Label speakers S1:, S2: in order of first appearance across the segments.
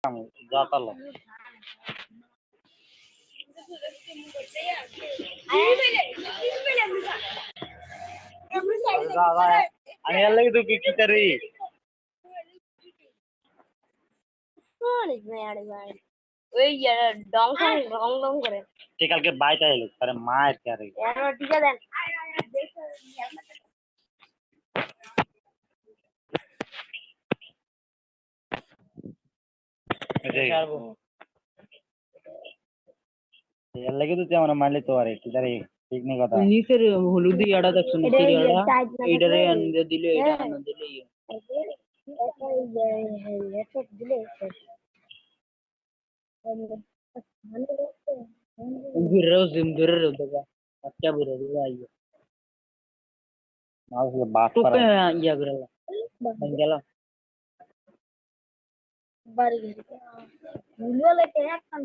S1: জাতালো আমি এর লাগি তুই কি করি
S2: ওই ডং রং রং করে
S1: তুই কালকে বাইতে এলো আরে মায়ের কে রে
S2: টিকা দেন
S1: এর লাগি তুই আমার মারলি তো আরে কি জানি ঠিক নেই কথা
S3: নিচের হলুদি আড়া দেখছো নিচের আড়া এইটারে আনতে দিলে এটা আনতে দিলে ঘুরেও জিম ধরে দেবা আচ্ছা বুড়ো বুড়ো আইও
S1: মাউস বাত
S3: তো
S1: পারা
S3: ইয়া করে গেল
S2: বাড়ি গুলো কে একটা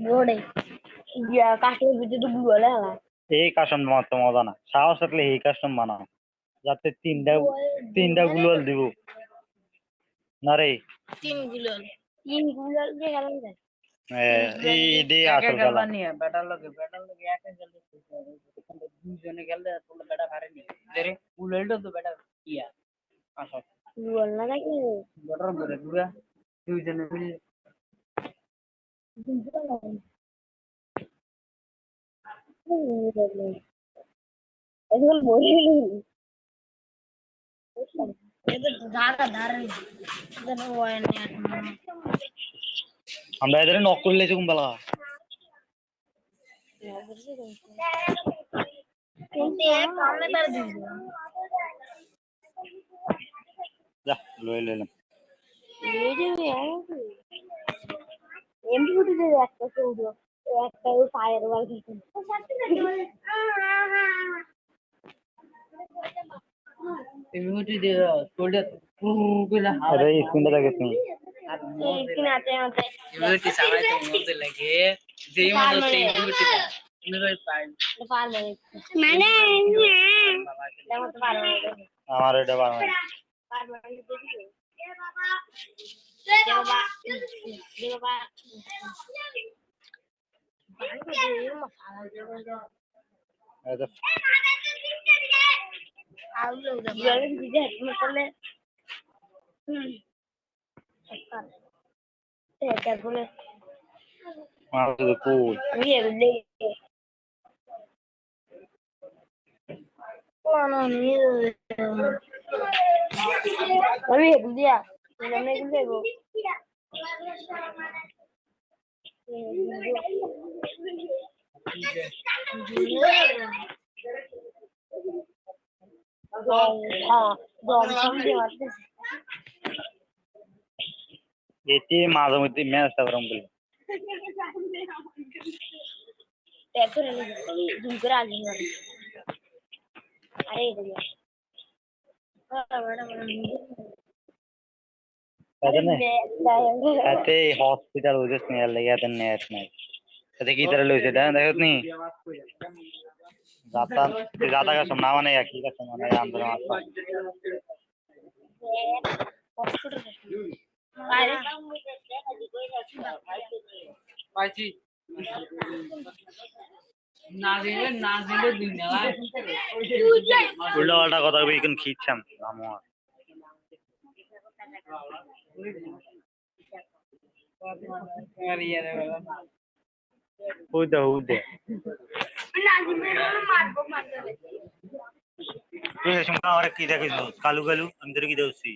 S2: বড়ে ইয়া কাশের ভিতরে তো গুলো লাগা
S1: এই কাশন মত মজা না সাহস থাকলে এই কাশন বানাও যাতে তিনটা গুলোল দিব না রে
S2: তিন গুলো দিয়ে গেলাম যায়
S1: এই দে
S3: একা
S1: আসল
S3: গেল
S1: খেলা
S3: নিয়ে বেটার লগে একা গেল দুজনে গেল তোলে বেটা পারেনি রে উললটো তো বেটা ইয়া আসো
S2: গুলো না নাকি
S3: বেটার বলে পুরা দুজনে মিলে
S2: এখন বলি
S1: আমরা এদের নক করলে চুম বলা যা লই লইলাম
S2: এমনি উঠে একটা চৌদ্র একটা ফায়ার ওয়াল
S3: ইমিউনিটি দে শোল্ডার কইলা
S1: আরে স্ক্রিনটা দেখেছ নি
S3: ইমিউনিটি সারাই তো মধ্যে লাগে যেই মনে হচ্ছে ইমিউনিটি দা ইমিউনিটি পাই
S2: মানে
S1: আমার এটা বাবা এটা মার তো কুল এতে মাঝে মধ্যে ম্যাচটা গরম করে এতে হসপিটাল হইছে স্নেল লাগে এতে নেট নাই এতে কি তারা লইছে দেখত নি যাতা যাতা का सुनना माने या की का सुनना माने आंदर मारता
S3: পাইছি না দিলে দিন না
S1: উল্টা পাল্টা কথা কই কোন খিচ্ছাম আমো উদে তুই শুনকা আর কি দেখিস কালু কালু আমি তোর কি দেউছি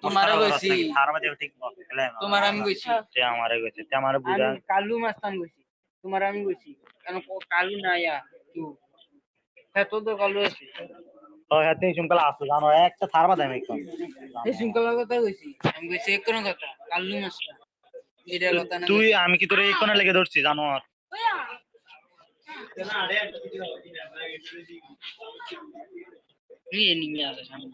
S3: তোমারে কইছি
S1: সারা বাজে ঠিক বলে
S3: তোমার আমি কইছি
S1: তে আমারে কইছে তে আমারে বুঝা
S3: আমি কালু মাস্তান কইছি তোমার আমি কইছি কারণ কালু না ইয়া তুই হ্যাঁ তো কালু আছে
S1: ও হাতে শুনকা আসু জানো একটা সারা বাজে আমি কোন
S3: এই শৃঙ্খলার কথা কইছি আমি কইছি কোন কথা কালু মাস্তান এটা কথা না
S1: তুই আমি কি তোরে এই কোণে লেগে ধরছি জানো আর
S3: তুই এনিমি আছে সামনে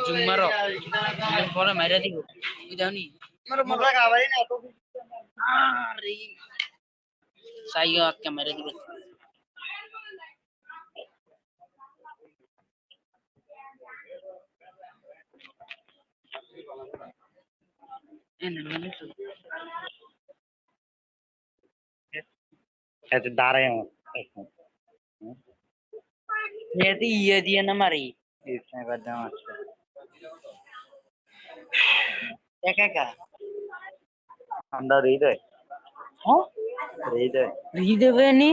S3: জুমারো পরে মাইরা দিব তুই জানি
S1: আমার মুখা খাবারই না তো
S3: আরে সাইও আজকে মাইরা দিব
S1: এতে দাঁড়ায় আমার
S3: এতে ইয়ে দিয়ে না মারি
S1: স্নাইপার দাম আছে
S3: একা একা
S1: আমরা হৃদয়
S3: হ্যাঁ
S1: হৃদয়
S3: হৃদয়নি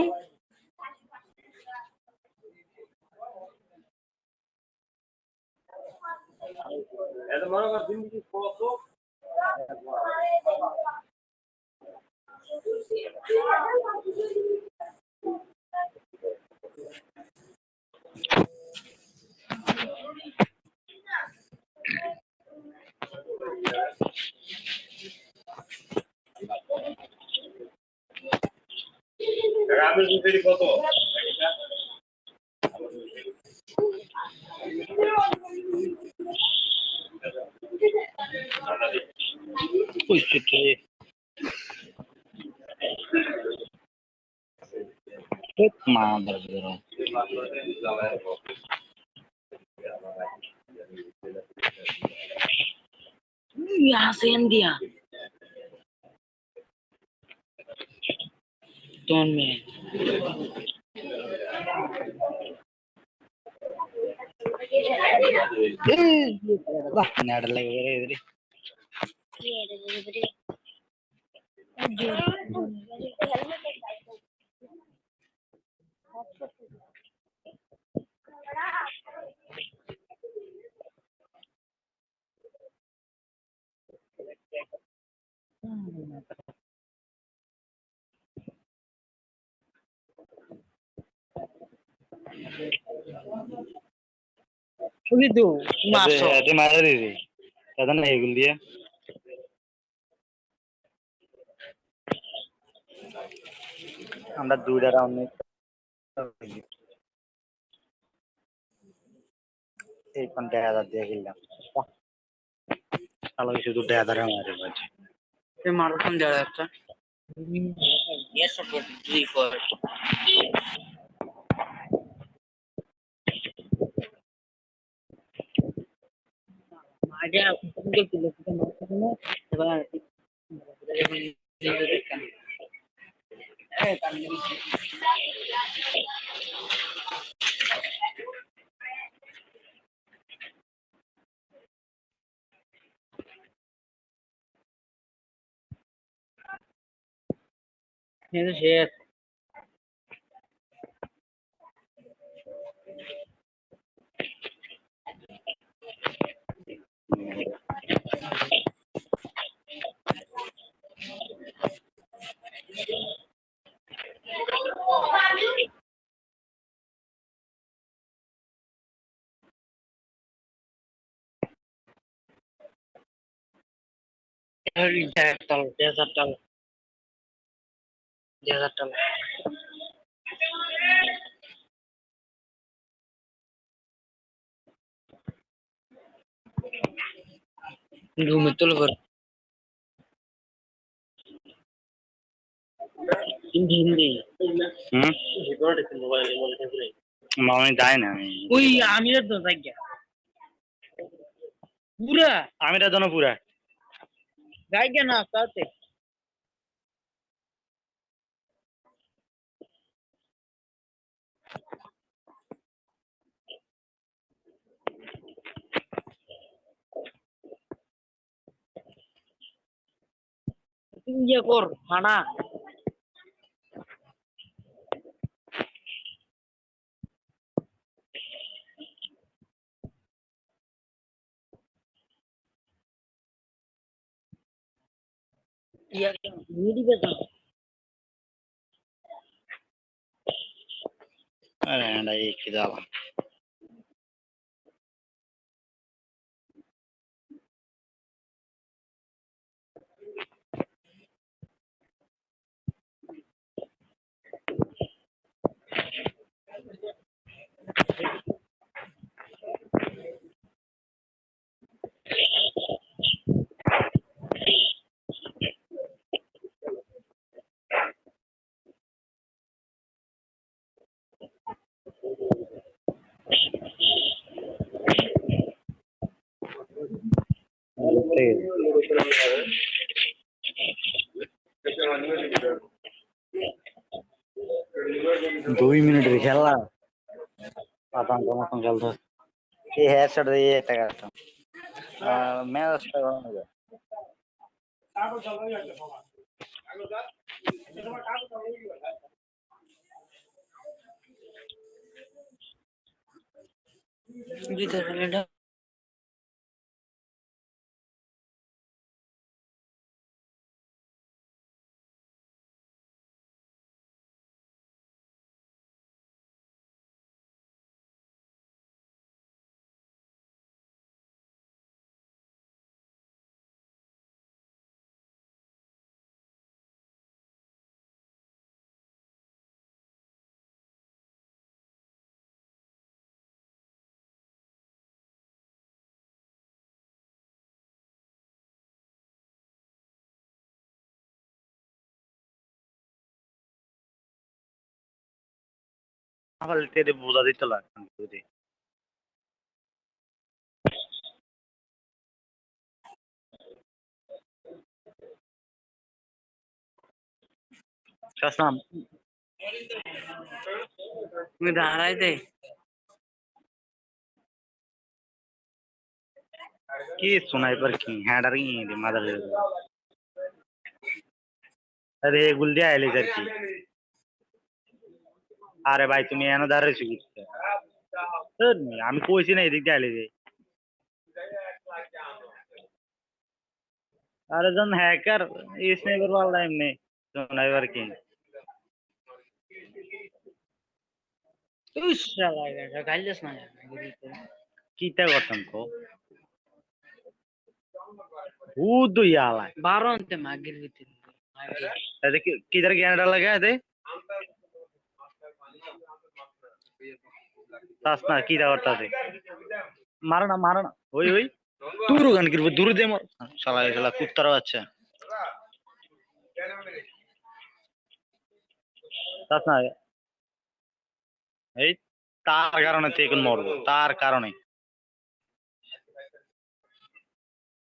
S1: ওই সেটে মা দরজা
S3: यहाँ से दिया टोन में
S1: नेट लगे इधर
S3: শুধু তো মারছো
S1: এতে মারা দিছি দাদা না এগুল দিয়ে আমরা দুইটা রাউন্ড এই কোন 10,000 দিয়ে গেলাম তাহলে শুধু 10,000 মারে বাজে
S3: ते मारो कम जा रहा था ये सब 3 4 आजा कुछ किलो के मारते ना तबा ए कान ये तो शेर desert घूमे तो लवर हिंदी
S1: মামনি যায় না
S3: ওই আমিরের তো জায়গা পুরা
S1: আমিরা জন পুরা
S3: জায়গা না তাতে তুমি ইয়ে কর হানা ইয়া মিডি বেটা
S1: আরে না এই কি দাও ঠিক আছে 2 মিনিটের খেলা 5 মতন খেলতে এই হেডশট দিয়ে একটা কাটতাম ম্যাচটা গরম হয়ে যায়
S3: ভিতরে
S1: আবার তেরে বোঝা দিতে লাগে কাসম
S3: তুমি দাঁড়াই দে
S1: কি স্নাইপার কি হেডার কি মাদার अरे गुल दिया आले सर की अरे भाई तुम्ही यानं दार शिकत तर आम्ही कोयची नाही दिख आले ते अरे जन हैकर स्नाइपर वाला एमने स्नाइपर की
S3: তুই শালা এটা গাইলেস না
S1: किता करतम को भूत याला
S3: 12 अंते মাগের ভিতরে
S1: अरे किधर कैनेडा लगा है सासना किता करता थे मारना ओई ओई दूर गान करबो दूर दे मर শালা কুত্তার বাচ্চা সাসনা এই তার কারণে তে কোন মরবো তার কারণে